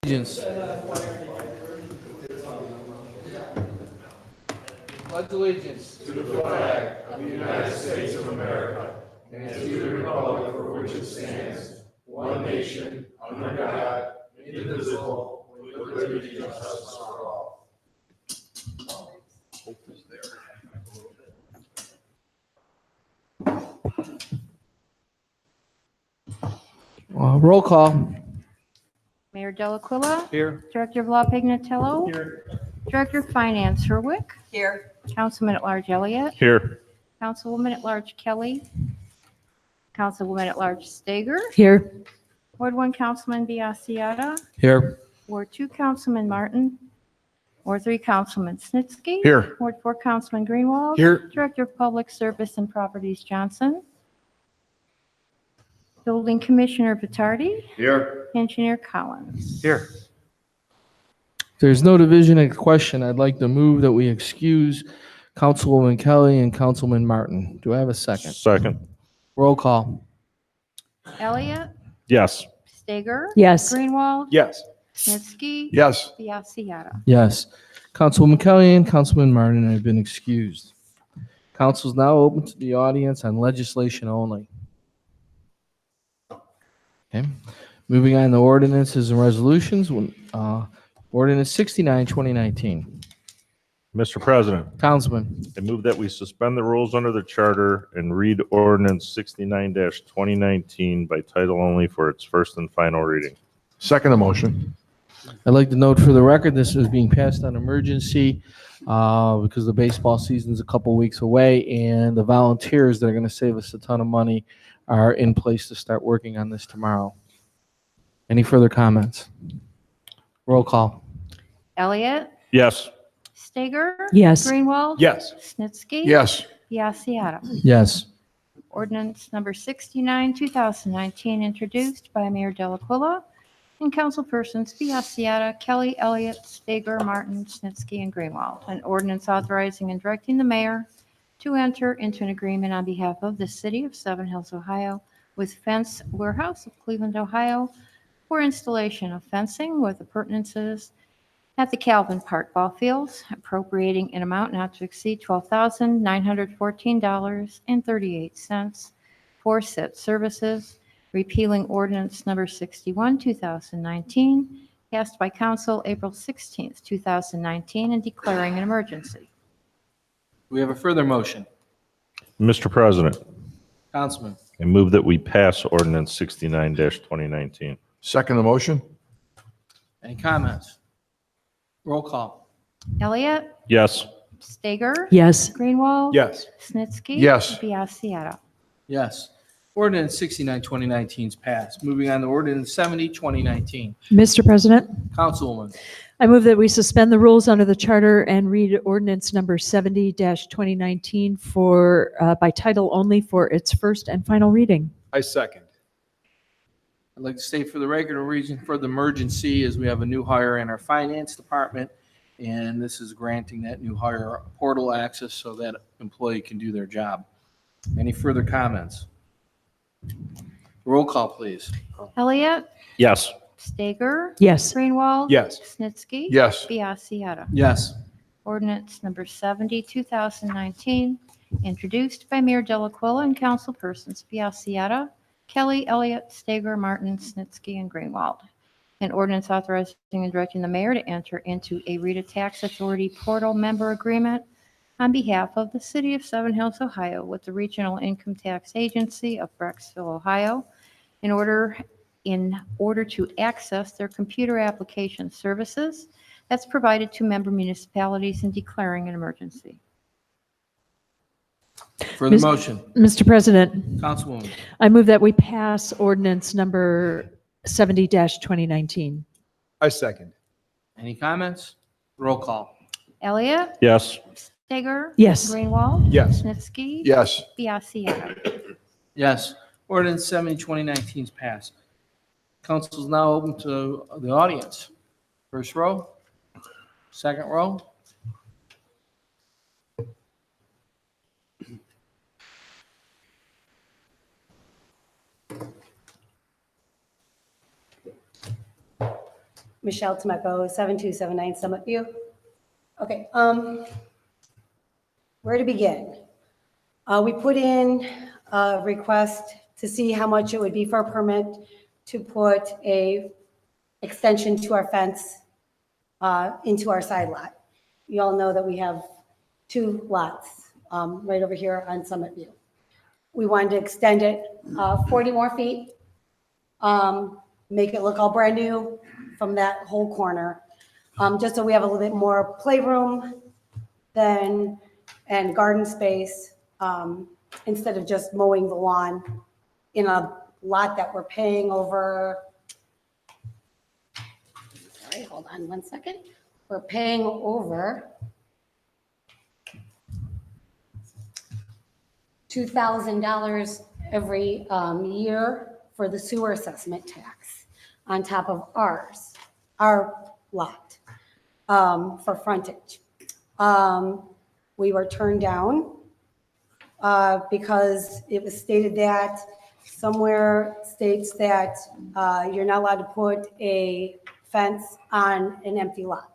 Allegiance. Pledge allegiance to the flag of the United States of America and to the republic for which it stands, one nation, under God, indivisible, with liberty and justice for all. Roll call. Mayor Delaquila. Here. Director of Law Pignatello. Here. Director of Finance Herwick. Here. Councilman at Large Elliott. Here. Councilwoman at Large Kelly. Councilwoman at Large Stager. Here. Ward 1 Councilman Biassiata. Here. Ward 2 Councilman Martin. Ward 3 Councilman Snitsky. Here. Ward 4 Councilman Greenwald. Here. Director of Public Service and Properties Johnson. Building Commissioner Vitardi. Here. Engineer Collins. Here. If there's no division in question, I'd like to move that we excuse Councilwoman Kelly and Councilman Martin. Do I have a second? Second. Roll call. Elliott. Yes. Stager. Yes. Greenwald. Yes. Snitsky. Yes. Biassiata. Yes. Councilwoman Kelly and Councilman Martin have been excused. Council is now open to the audience on legislation only. Okay. Moving on to ordinances and resolutions. Ordinance 69, 2019. Mr. President, Councilman. I move that we suspend the rules under the charter and read ordinance 69-2019 by title only for its first and final reading. Second motion. I'd like to note for the record, this is being passed on emergency because the baseball season's a couple weeks away, and the volunteers that are going to save us a ton of money are in place to start working on this tomorrow. Any further comments? Roll call. Elliott. Yes. Stager. Yes. Greenwald. Yes. Snitsky. Yes. Biassiata. Yes. Ordinance number 69, 2019, introduced by Mayor Delaquila and councilpersons Biassiata, Kelly, Elliott, Stager, Martin, Snitsky, and Greenwald. An ordinance authorizing and directing the mayor to enter into an agreement on behalf of the city of Seven Hills, Ohio, with Fence Warehouse of Cleveland, Ohio, for installation of fencing with appurtenances at the Calvin Park Ball Fields, appropriating an amount not to exceed $12,914.38 for said services, repealing ordinance number 61, 2019, passed by council April 16, 2019, and declaring an emergency. We have a further motion. Mr. President, Councilman. I move that we pass ordinance 69-2019. Second motion. Any comments? Roll call. Elliott. Yes. Stager. Yes. Greenwald. Yes. Snitsky. Yes. Biassiata. Yes. Ordinance 69, 2019 is passed. Moving on to ordinance 70, 2019. Mr. President, Councilwoman. I move that we suspend the rules under the charter and read ordinance number 70-2019 by title only for its first and final reading. I second. I'd like to state for the record, a reason for the emergency is we have a new hire in our finance department, and this is granting that new hire portal access so that employee can do their job. Any further comments? Roll call, please. Elliott. Yes. Stager. Yes. Greenwald. Yes. Snitsky. Yes. Biassiata. Yes. Ordinance number 70, 2019, introduced by Mayor Delaquila and councilpersons Biassiata, Kelly, Elliott, Stager, Martin, Snitsky, and Greenwald. An ordinance authorizing and directing the mayor to enter into a Rita Tax Authority portal member agreement on behalf of the city of Seven Hills, Ohio, with the Regional Income Tax Agency of Brecksville, Ohio, in order to access their computer application services that's provided to member municipalities and declaring an emergency. For the Mis- motion, Mr. President, Councilwoman. I move that we pass ordinance number 70-2019. I second. Any comments? Roll call. Elliott. Yes. Stager. Yes. Greenwald. Yes. Snitsky. Yes. Biassiata. Yes. Ordinance 70, 2019 is passed. Council is now open to the audience. First row, second row. Michelle Tomeko, 7279 Summit View. Okay, where to begin? We put in a request to see how much it would be for a permit to put a extension to our fence into our side lot. You all know that we have 2 lots right over here on Summit View. We wanted to extend it 40 more feet, make it look all brand new from that whole corner, just so we have a little bit more playroom and garden space, instead of just mowing the lawn in a lot that we're paying over. Sorry, hold on one second. We're paying over $2,000 every year for the sewer assessment tax on top of our lot for frontage. We were turned down because it was stated that somewhere states that you're not allowed to put a fence on an empty lot.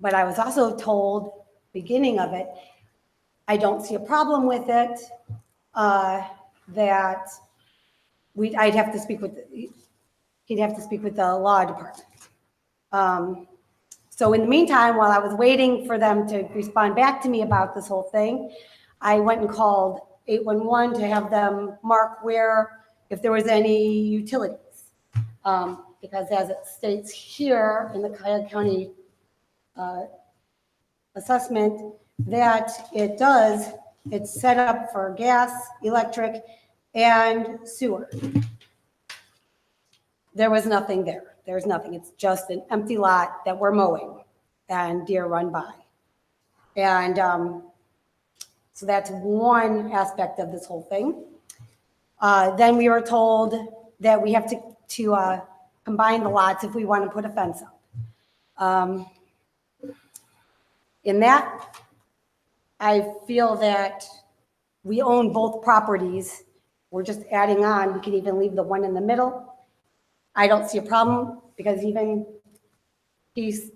But I was also told, beginning of it, I don't see a problem with it, that I'd have to speak with, he'd have to speak with the law department. So in the meantime, while I was waiting for them to respond back to me about this whole thing, I went and called 811 to have them mark where, if there was any utilities. Because as it states here in the Cuyahoga County assessment, that it's set up for gas, electric, and sewer. There was nothing there. There's nothing. It's just an empty lot that we're mowing and deer run by. And so that's one aspect of this whole thing. Then we were told that we have to combine the lots if we want to put a fence up. In that, I feel that we own both properties. We're just adding on. We could even leave the one in the middle. I don't see a problem because even it's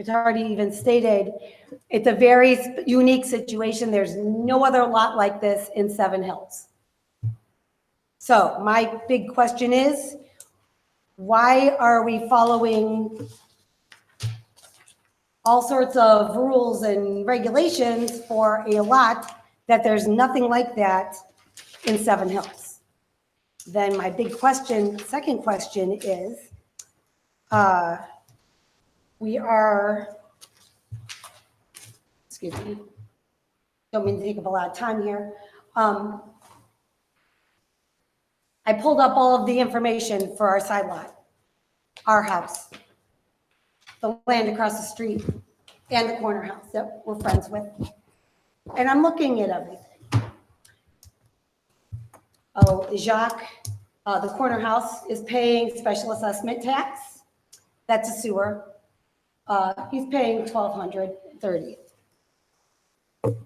already even stated, it's a very unique situation. There's no other lot like this in Seven Hills. So my big question is, why are we following all sorts of rules and regulations for a lot that there's nothing like that in Seven Hills? Then my big question, second question is, we are, excuse me, don't mean to take up a lot of time here. I pulled up all of the information for our side lot, our house, the land across the street, and the corner house that we're friends with. And I'm looking at everything. Oh, Jacques, the corner house is paying special assessment tax. That's a sewer. He's paying $1,230.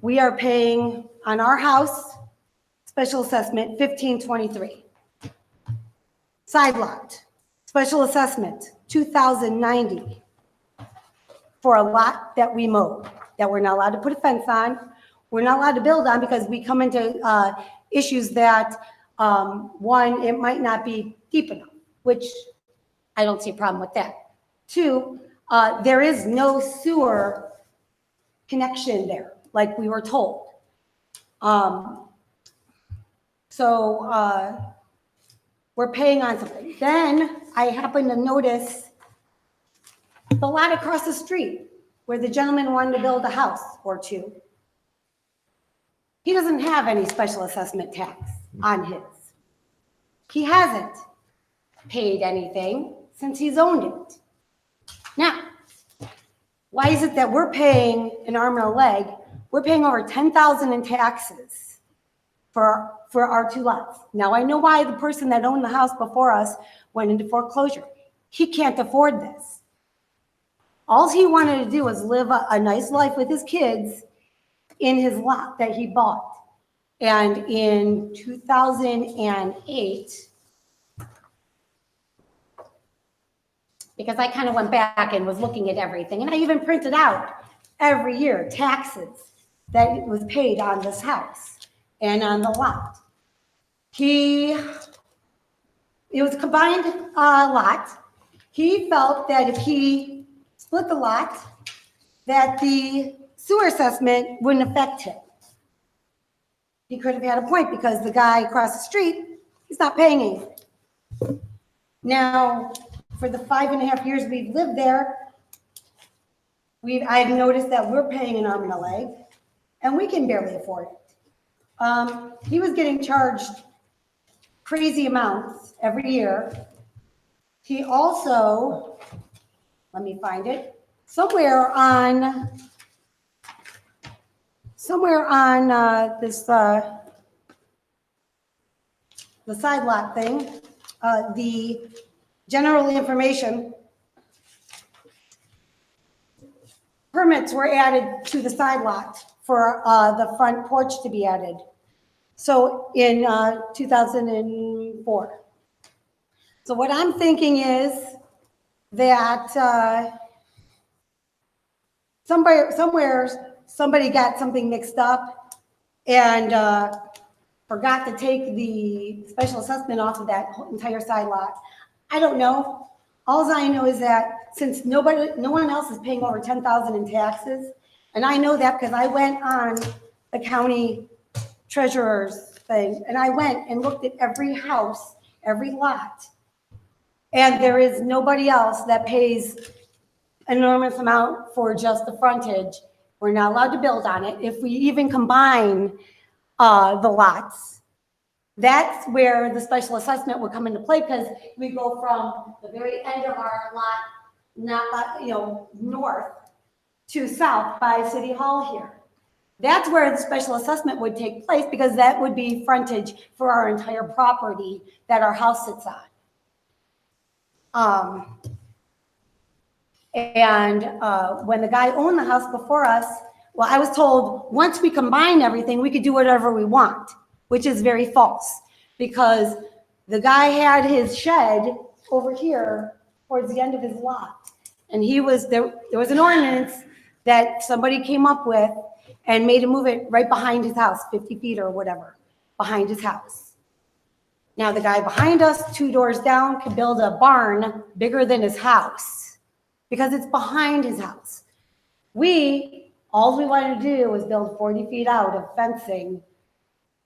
We are paying on our house special assessment $1,523. Side lot, special assessment $2,090 for a lot that we mowed, that we're not allowed to put a fence on. We're not allowed to build on because we come into issues that, one, it might not be deep enough, which I don't see a problem with that. Two, there is no sewer connection there, like we were told. So we're paying on something. Then I happen to notice the lot across the street where the gentleman wanted to build a house or two. He doesn't have any special assessment tax on his. He hasn't paid anything since he's owned it. Now, why is it that we're paying an arm and a leg? We're paying over $10,000 in taxes for our 2 lots. Now, I know why the person that owned the house before us went into foreclosure. He can't afford this. All he wanted to do was live a nice life with his kids in his lot that he bought. And in 2008, because I kind of went back and was looking at everything. And I even printed out every year taxes that was paid on this house and on the lot. It was a combined lot. He felt that if he split the lot, that the sewer assessment wouldn't affect him. He could have had a point because the guy across the street, he's not paying anything. Now, for the 5.5 years we've lived there, I've noticed that we're paying an arm and a leg, and we can barely afford it. He was getting charged crazy amounts every year. He also, let me find it, somewhere on this, the side lot thing, the general information, permits were added to the side lot for the front porch to be added. So in 2004. So what I'm thinking is that somebody got something mixed up and forgot to take the special assessment off of that entire side lot. I don't know. All I know is that since no one else is paying over $10,000 in taxes, and I know that because I went on the county treasurer's thing, and I went and looked at every house, every lot, and there is nobody else that pays an enormous amount for just the frontage. We're not allowed to build on it. If we even combine the lots, that's where the special assessment would come into play, because we go from the very end of our lot, north to south by City Hall here. That's where the special assessment would take place, because that would be frontage for our entire property that our house sits on. When the guy owned the house before us, well, I was told once we combine everything, we could do whatever we want, which is very false, because the guy had his shed over here towards the end of his lot. And there was an ordinance that somebody came up with and made him move it right behind his house, 50 feet or whatever, behind his house. Now, the guy behind us, 2 doors down, could build a barn bigger than his house because it's behind his house. All we wanted to do was build 40 feet out of fencing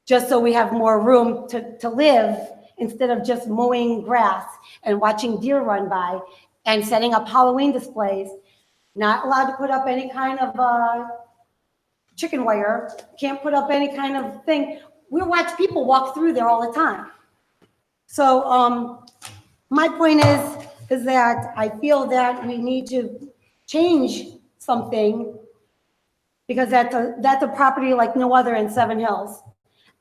just so we have more room to live, instead of just mowing grass and watching deer run by and setting up Halloween displays. Not allowed to put up any kind of chicken wire, can't put up any kind of thing. We watch people walk through there all the time. So my point is that I feel that we need to change something, because that's a property like no other in Seven Hills.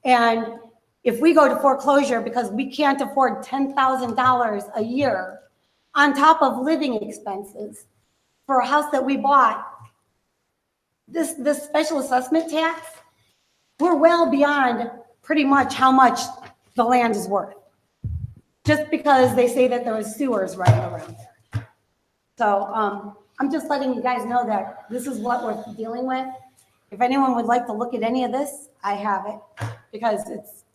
And if we go to foreclosure because we can't afford $10,000 a year on top of living expenses for a house that we bought, this special assessment tax, we're well beyond pretty much how much the land is worth, just because they say that there was sewers running around there. So I'm just letting you guys know that this is what we're dealing with. If anyone would like to look at any of this, I have it, because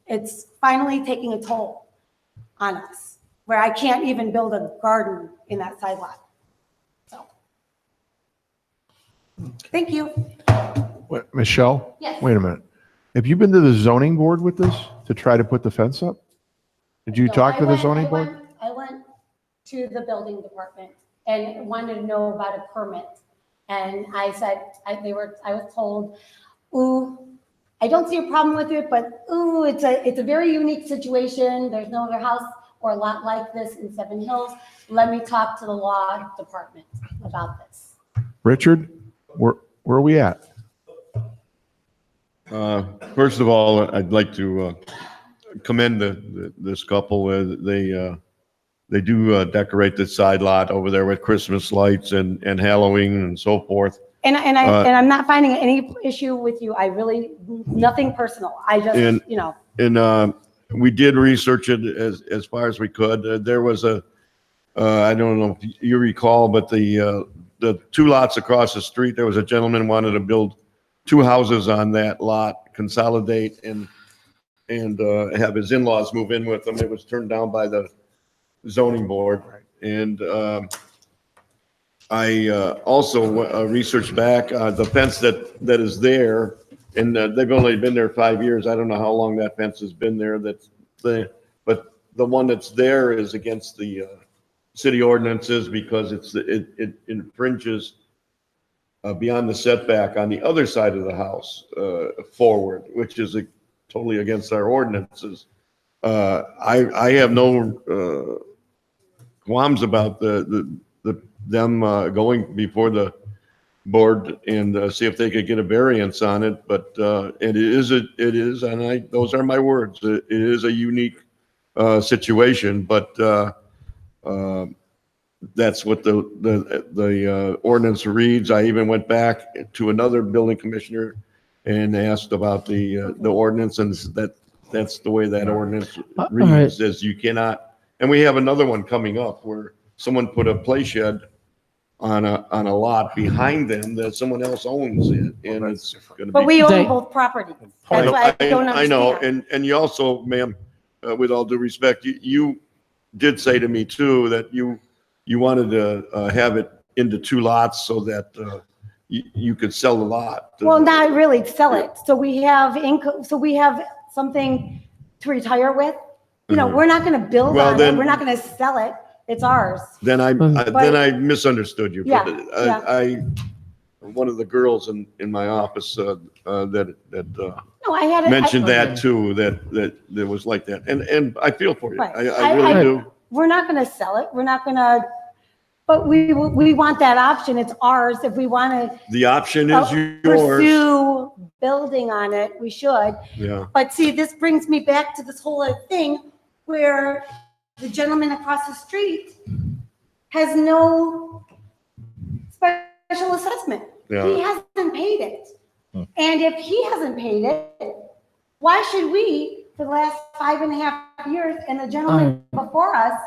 it's finally taking a toll on us, where I can't even build a garden in that side lot. So, thank you. Wait, Michelle? Yes. Wait a minute. Have you been to the zoning board with this to try to put the fence up? Did you No, talk to the zoning board? I went to the building department and wanted to know about a permit. And I said, I was told, ooh, I don't see a problem with it, but ooh, it's a very unique situation. There's no other house or lot like this in Seven Hills. Let me talk to the law department about this. Richard, where are we at? First of all, I'd like to commend this couple. They do decorate the side lot over there with Christmas lights and Halloween and so forth. And I'm not finding any issue with you. I really, nothing personal. I just, And we did research it as far as we could. There was a I don't know if you recall, but the 2 lots across the street, there was a gentleman wanted to build 2 houses on that lot, consolidate and have his in-laws move in with him. It was turned down by the zoning board. And I also researched back the fence that is there, and they've only been there 5 years. I don't know how long that fence has been there. But the one that's there is against the city ordinances because it infringes beyond the setback on the other side of the house forward, which is totally against our ordinances. I have no qualms about them going before the board and see if they could get a variance on it. But it is, and those are my words. It is a unique situation, but that's what the ordinance reads. I even went back to another building commissioner and asked about the ordinance, and that's the way that ordinance reads. Is you cannot. And we have another one coming up where someone put a play shed on a lot behind them that someone else owns it, and it's going to But be. we They- own both properties. That's why I don't I know, understand. and you also, ma'am, with all due respect, you did say to me too that you wanted to have it into 2 lots so that you could sell the lot. Well, not really sell it. So we have income, so we have something to retire with. You know, we're not going to build Well, on it. then- We're not going to sell it. It's ours. Then I misunderstood you. Yeah, But yeah. one of the girls in my office that No, I had it. mentioned that too, that was like that. And I feel for you. Right. I really do. We're not going to sell it. We're not going to, but we want that option. It's ours. If we want to The option is yours. pursue building on it, we should. Yeah. But see, this brings me back to this whole thing where the gentleman across the street has no special assessment. He Yeah. hasn't paid it. And if he hasn't paid it, why should we, for the last 5.5 years, and the gentleman before us,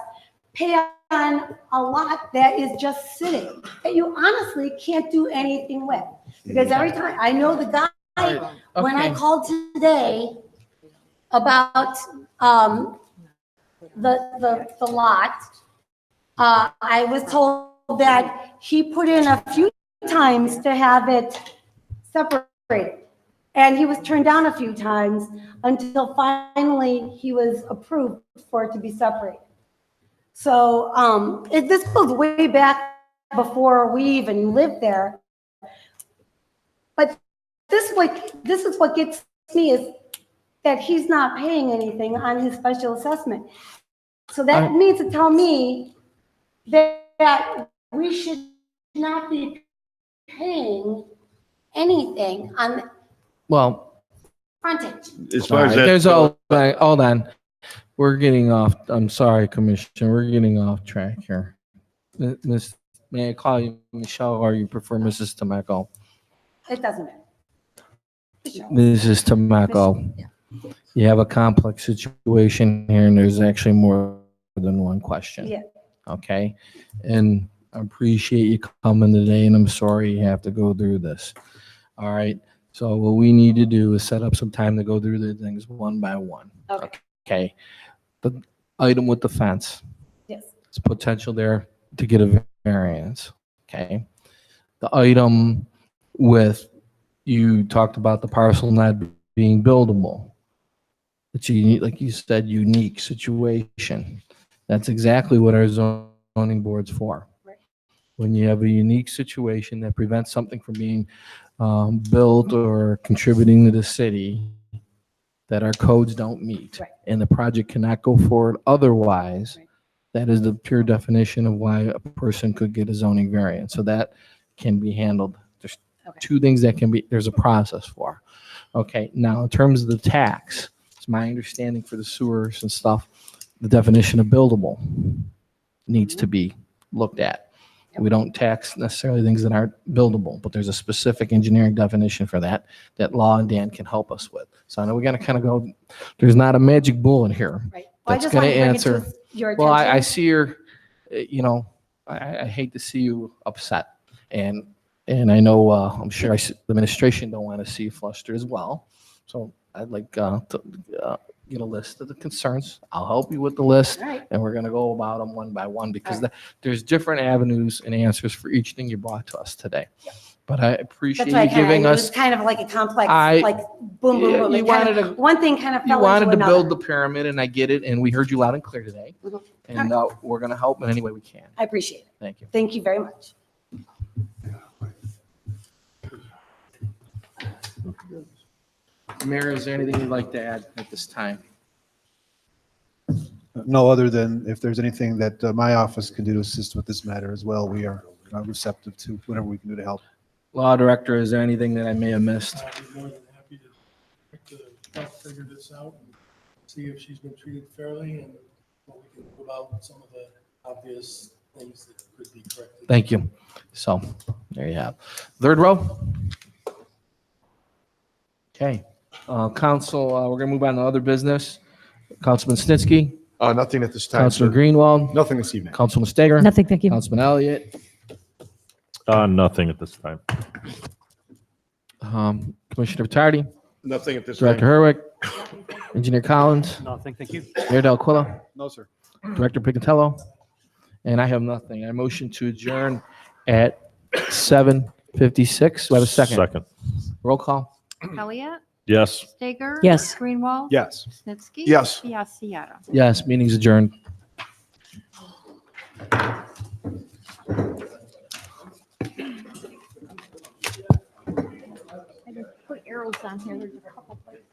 pay on a lot that is just sitting, that you honestly can't do anything with? Because every time, I know the guy, when I Okay. called today about the lot, I was told that he put in a few times to have it separated. And he was turned down a few times until finally he was approved for it to be separated. So this goes way back before we even lived there. But this is what gets me is that he's not paying anything on his special assessment. So that means to tell me that we should not be paying anything on Well, frontage. As all far right, as that. there's hold on. We're getting off. I'm sorry, Commissioner. We're getting off track here. Miss, may I call you Michelle, or you prefer Mrs. Tomeko? It doesn't matter. Mrs. Tomeko, you have a complex situation here, and there's actually more than one question. Yeah. Okay? And I appreciate you coming today, and I'm sorry you have to go through this. All right? So what we need to do is set up some time to go through the things one by one. Okay. Okay? The item with the fence, Yes. it's potential there to get a variance. Okay? The item with, you talked about the parcel not being buildable. It's a unique, like you said, unique situation. That's exactly what our zoning board's for. Right. When you have a unique situation that prevents something from being built or contributing to the city that our codes don't meet, Right. and the project cannot go forward otherwise, Right. that is the pure definition of why a person could get a zoning variance. So that can be handled. There's Okay. two things that can be, there's a process for. Okay, now in terms of the tax, it's my understanding for the sewers and stuff, the definition of buildable needs to be looked at. We don't tax necessarily things that aren't buildable, but there's a specific engineering definition for that Law and Dan can help us with. So I know we got to kind of go, there's not a magic bullet here. Right. Well, I That's just gonna wanted to bring it answer- to your Well, I attention. see your, you know, I hate to see you upset. And I know, I'm sure the administration don't want to see you flustered as well. So I'd like to get a list of the concerns. I'll help you with the list. All right. And we're going to go about them one by one because All right. there's different avenues and answers for each thing you brought to us today. But I appreciate That's why I you kind of, giving it was us, kind of like a complex, I- like boom, boom, boom. you It kind wanted of- to- One thing kind of you fell wanted into to build the another. pyramid and I get it. And we heard you loud and clear today. Mhm. And we're going to help in any way we can. I appreciate it. Thank you. Thank you very much. Mayor, is there anything you'd like to add at this time? No, other than if there's anything that my office can do to assist with this matter as well, we are receptive to whatever we can do to help. Law Director, is there anything that I may have missed? I'd be more than happy to help figure this out and see if she's been treated fairly and what we can do about some of the obvious things that could be corrected. Thank you. So, there you have. Third row. Okay. Council, we're going to move on to other business. Councilman Snitsky, Nothing at this time. Councilman sir. Greenwald, Nothing this evening. Councilman Stager, Nothing, thank you. Councilman Elliott, Nothing at this time. Commissioner Vitardi, Nothing at this time. Director Herwick, Engineer Collins, Nothing, thank you. Mayor Delaquila, No, sir. Director Picatello, and I have nothing. I motion to adjourn at 7:56. Do I have a second? Second. Roll call. Elliott, Yes. Stager. Yes. Greenwald. Yes. Snitsky. Yes. Biassiata. Yes, meeting's adjourned. I just put arrows on here. There's a couple places.